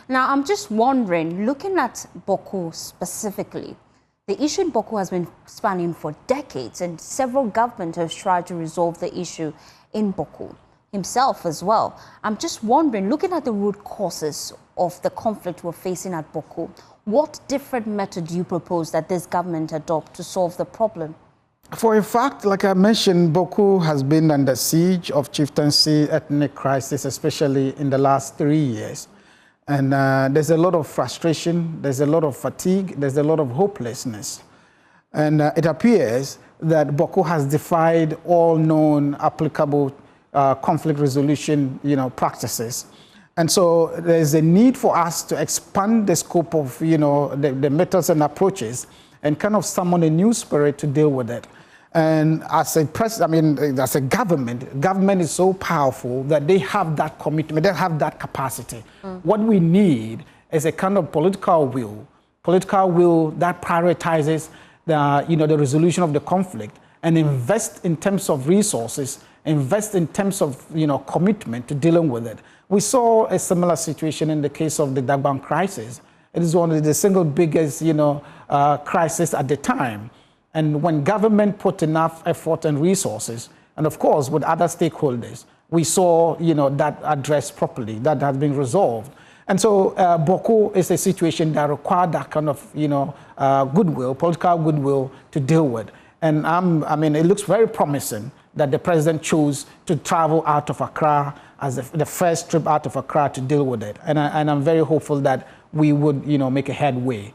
Now, I'm just wondering, looking at Bawku specifically, the issue in Bawku has been spanning for decades, and several governments have tried to resolve the issue in Bawku himself as well. I'm just wondering, looking at the root causes of the conflict we're facing at Bawku, what different method do you propose that this government adopt to solve the problem? For a fact, like I mentioned, Bawku has been under siege of chieftaincy ethnic crisis, especially in the last 3 years. And there's a lot of frustration, there's a lot of fatigue, there's a lot of hopelessness. And it appears that Bawku has defied all known applicable conflict resolution, practices. And so there's a need for us to expand the scope of, the methods and approaches and kind of summon a new spirit to deal with it. And as a government is so powerful that they have that commitment, they have that capacity. What we need is a kind of political will that prioritizes the resolution of the conflict and invest in terms of resources, invest in terms of commitment to dealing with it. We saw a similar situation in the case of the Dagbang crisis. It is one of the single biggest crisis at the time. And when government put enough effort and resources, and of course with other stakeholders, we saw that addressed properly, that has been resolved. And so Bawku is a situation that required that kind of goodwill, political goodwill to deal with. And it looks very promising that the president chose to travel out of Accra as the first trip out of Accra to deal with it. And I'm very hopeful that we would make a headway.